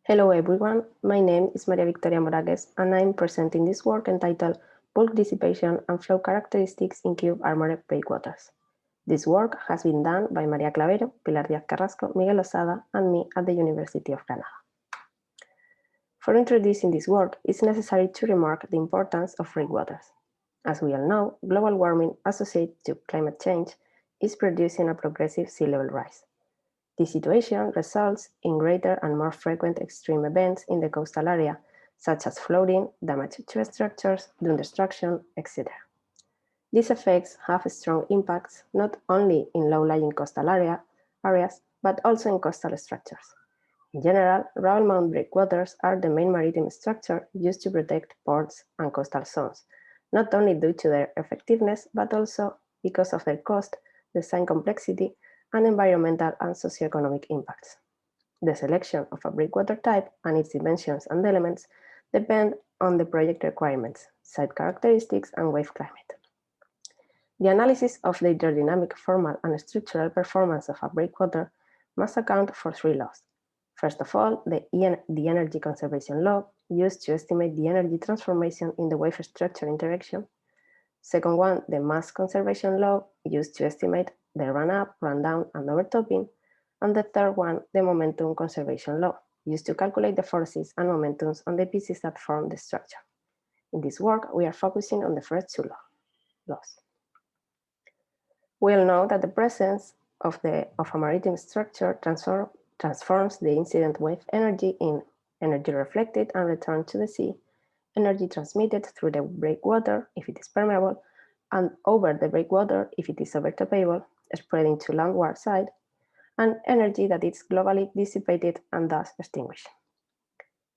Hello everyone, my name is Maria Victoria Moragues and I'm presenting this work entitled Bulk Dissipation and Flow Characteristics in Cube Armored Breakwaters. This work has been done by Maria Clavero, Pilar Díaz-Carrasco, Miguel Osada and me at the University of Granada. For introducing this work, it's necessary to remark the importance of breakwaters. As we all know, global warming associated to climate change is producing a progressive sea level rise. This situation results in greater and more frequent extreme events in the coastal area, such as flooding, damage to structures, dune destruction, etc. These effects have strong impacts not only in low-lying coastal areas, but also in coastal structures. In general, rubble-mound breakwaters are the main maritime structure used to protect ports and coastal zones, not only due to their effectiveness, but also because of their cost, design complexity, and environmental and socioeconomic impacts. The selection of a breakwater type and its dimensions and elements depend on the project requirements, site characteristics, and wave climate. The analysis of the hydrodynamic, formal, and structural performance of a breakwater must account for three laws. First of all, the energy conservation law, used to estimate the energy transformation in the wave structure interaction. Second one, the mass conservation law, used to estimate the run-up, run-down, and overtopping. And the third one, the momentum conservation law, used to calculate the forces and momentums on the pieces that form the structure. In this work, we are focusing on the first two laws. We all know that the presence of a maritime structure transforms the incident wave energy in energy reflected and returned to the sea, energy transmitted through the breakwater if it is permeable, and over the breakwater if it is overtoppable, spreading to landward side, and energy that is globally dissipated and thus extinguished.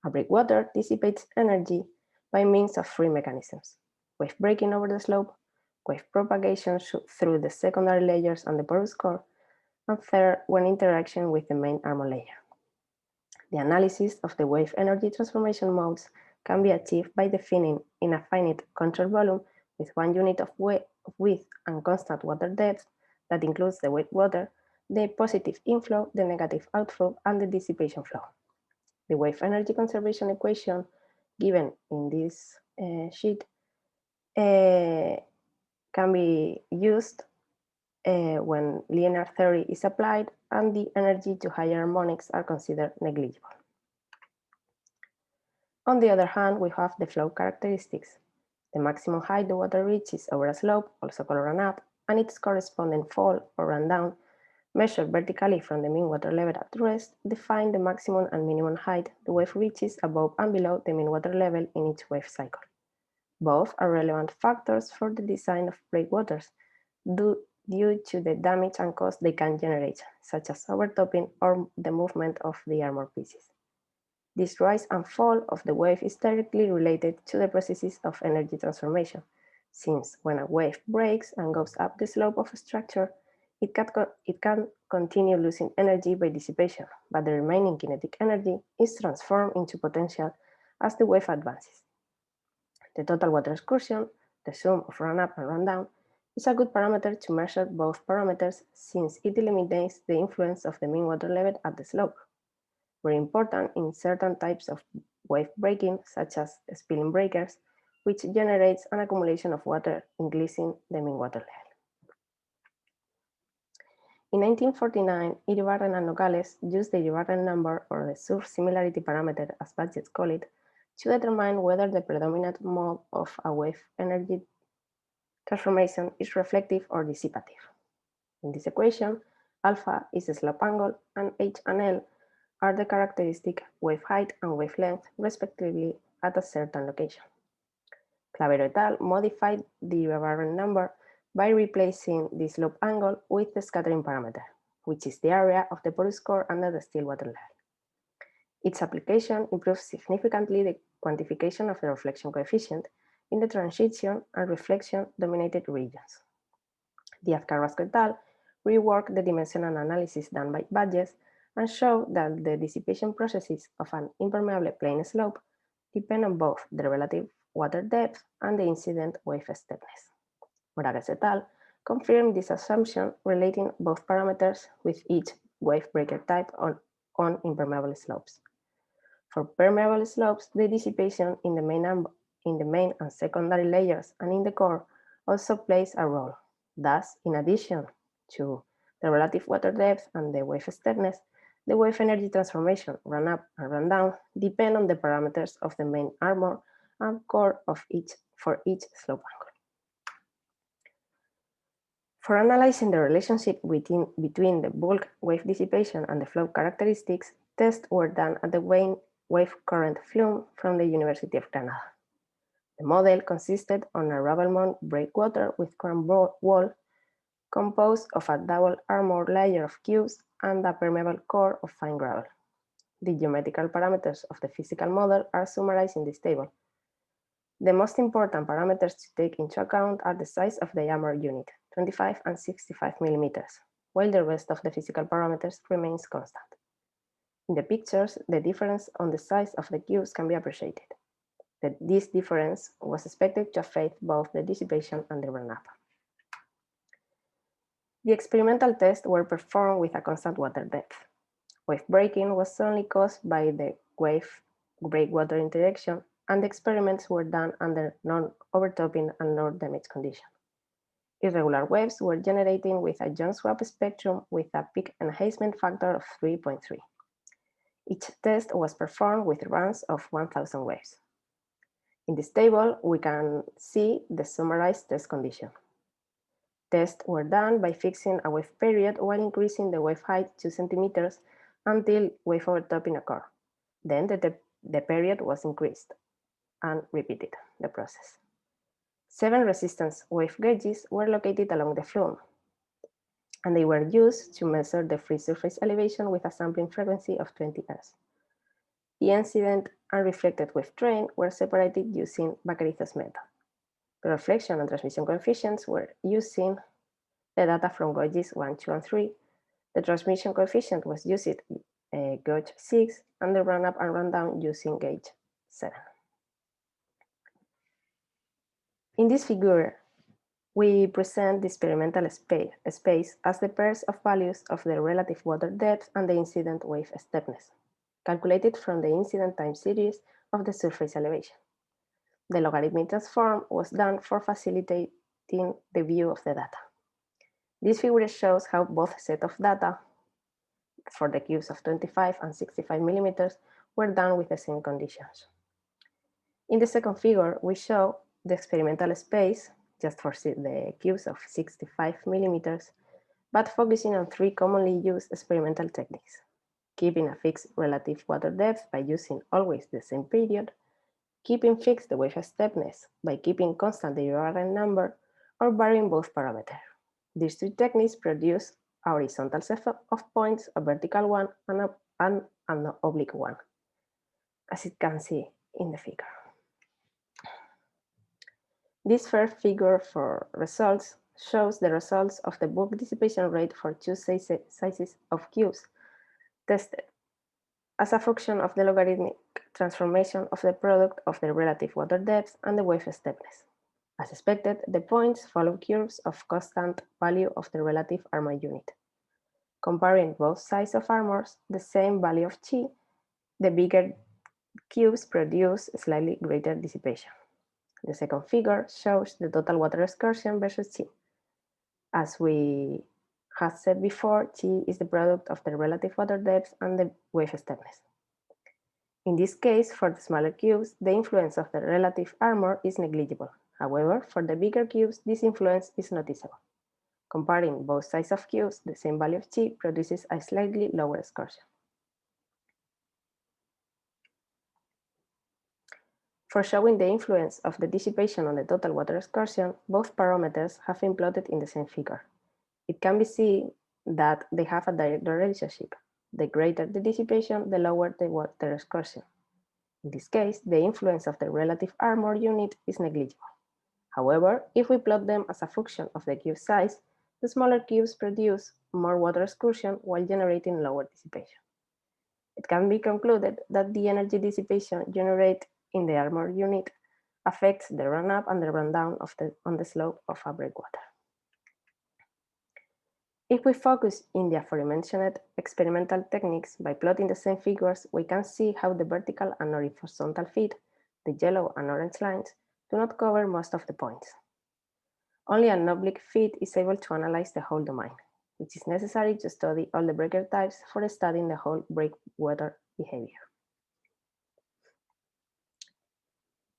A breakwater dissipates energy by means of three mechanisms: wave breaking over the slope, wave propagation through the secondary layers and the porous core, and third, when interaction with the main armor layer. The analysis of the wave energy transformation modes can be achieved by defining in a finite control volume with 1 unit of width and constant water depth that includes the wet water, the positive inflow, the negative outflow, and the dissipation flow. The wave energy conservation equation given in this sheet can be used when linear theory is applied and the energy to higher harmonics are considered negligible. On the other hand, we have the flow characteristics: the maximum height the water reaches over a slope, also called run-up, and its corresponding fall or run-down, measured vertically from the mean water level at rest, define the maximum and minimum height the wave reaches above and below the mean water level in each wave cycle. Both are relevant factors for the design of breakwaters due to the damage and cost they can generate, such as overtopping or the movement of the armor pieces. This rise and fall of the wave is directly related to the processes of energy transformation, since when a wave breaks and goes up the slope of a structure, it can continue losing energy by dissipation, but the remaining kinetic energy is transformed into potential as the wave advances. The total water excursion, the sum of run-up and run-down, is a good parameter to measure both parameters since it eliminates the influence of the mean water level at the slope, very important in certain types of wave breaking, such as spilling breakers, which generates an accumulation of water increasing the mean water level. In 1949, Iribarren and Nogales used the Iribarren number, or the surf similarity parameter as budgets call it, to determine whether the predominant mode of a wave energy transformation is reflective or dissipative. In this equation, alpha is the slope angle and h and l are the characteristic wave height and wavelength, respectively, at a certain location. Clavero et al. Modified the Iribarren number by replacing the slope angle with the scattering parameter, which is the area of the porous core under the still water level. Its application improves significantly the quantification of the reflection coefficient in the transition and reflection-dominated regions. Díaz-Carrasco et al. Reworked the dimensional analysis done by Budges and showed that the dissipation processes of an impermeable plane slope depend on both the relative water depth and the incident wave steepness. Moragues et al. Confirmed this assumption relating both parameters with each wave breaker type on impermeable slopes. For permeable slopes, the dissipation in the main and secondary layers and in the core also plays a role. Thus, in addition to the relative water depth and the wave steepness, the wave energy transformation, run up and run down, depend on the parameters of the main armor and core for each slope angle. For analyzing the relationship between the bulk wave dissipation and the flow characteristics, tests were done at the wave current flume from the University of Granada. The model consisted on a rubble-mount breakwater with crown wall composed of a double armor layer of cubes and a permeable core of fine gravel. The geometrical parameters of the physical model are summarized in this table. The most important parameters to take into account are the size of the armor unit, 25 and 65 millimeters, while the rest of the physical parameters remains constant. In the pictures, the difference on the size of the cubes can be appreciated. This difference was expected to affect both the dissipation and the run-up. The experimental tests were performed with a constant water depth. Wave breaking was only caused by the wave-breakwater interaction, and the experiments were done under non-overtopping and low-damage conditions. Irregular waves were generating with a Jones-Swap spectrum with a peak enhancement factor of 3.3. Each test was performed with runs of 1,000 waves. In this table, we can see the summarized test condition. Tests were done by fixing a wave period while increasing the wave height 2 centimeters until wave overtopping occurred. Then the period was increased and repeated the process. 7 resistance wave gauges were located along the flume, and they were used to measure the free surface elevation with a sampling frequency of 20 Hz. The incident and reflected wave train were separated using Vaquerizo's method. The reflection and transmission coefficients were using the data from gauges 1, 2, and 3. The transmission coefficient was used gauge 6, and the run-up and run-down using gauge 7. In this figure, we present the experimental space as the pairs of values of the relative water depth and the incident wave steepness, calculated from the incident time series of the surface elevation. The logarithmic transform was done for facilitating the view of the data. This figure shows how both sets of data for the cubes of 25 and 65 millimeters were done with the same conditions. In the second figure, we show the experimental space just for the cubes of 65 millimeters, but focusing on 3 commonly used experimental techniques: keeping a fixed relative water depth by using always the same period, keeping fixed the wave steepness by keeping constant the URN number, or varying both parameters. These 2 techniques produce a horizontal set of points, a vertical one, and an oblique one, as you can see in the figure. This first figure for results shows the results of the bulk dissipation rate for 2 sizes of cubes tested as a function of the logarithmic transformation of the product of the relative water depth and the wave steepness. As expected, the points follow curves of constant value of the relative armor unit. Comparing both sides of armors, the same value of chi, the bigger cubes produce slightly greater dissipation. The second figure shows the total water excursion versus chi. As we have said before, chi is the product of the relative water depth and the wave steepness. In this case, for the smaller cubes, the influence of the relative armor is negligible. However, for the bigger cubes, this influence is noticeable. Comparing both sides of cubes, the same value of chi produces a slightly lower excursion. For showing the influence of the dissipation on the total water excursion, both parameters have been plotted in the same figure. It can be seen that they have a direct relationship. The greater the dissipation, the lower the water excursion. In this case, the influence of the relative armor unit is negligible. However, if we plot them as a function of the cube size, the smaller cubes produce more water excursion while generating lower dissipation. It can be concluded that the energy dissipation generated in the armor unit affects the run-up and the run-down on the slope of a breakwater. If we focus in the aforementioned experimental techniques by plotting the same figures, we can see how the vertical and horizontal feet, the yellow and orange lines, do not cover most of the points. Only an oblique feet is able to analyze the whole domain, which is necessary to study all the breaker types for studying the whole breakwater behavior.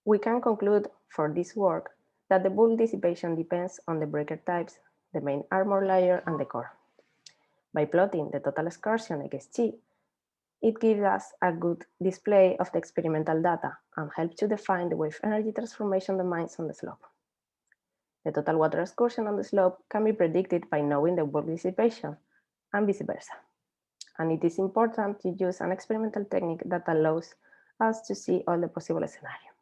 We can conclude for this work that the bulk dissipation depends on the breaker types, the main armor layer, and the core. By plotting the total excursion against G, it gives us a good display of the experimental data and helps to define the wave energy transformation domains on the slope. The total water excursion on the slope can be predicted by knowing the bulk dissipation and vice versa. And it is important to use an experimental technique that allows us to see all the possible scenarios.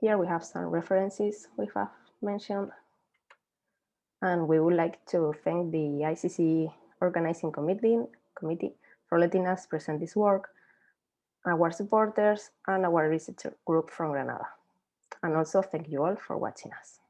Here we have some references we have mentioned. And we would like to thank the ICC organizing committee for letting us present this work, our supporters, and our research group from Granada. And also thank you all for watching us.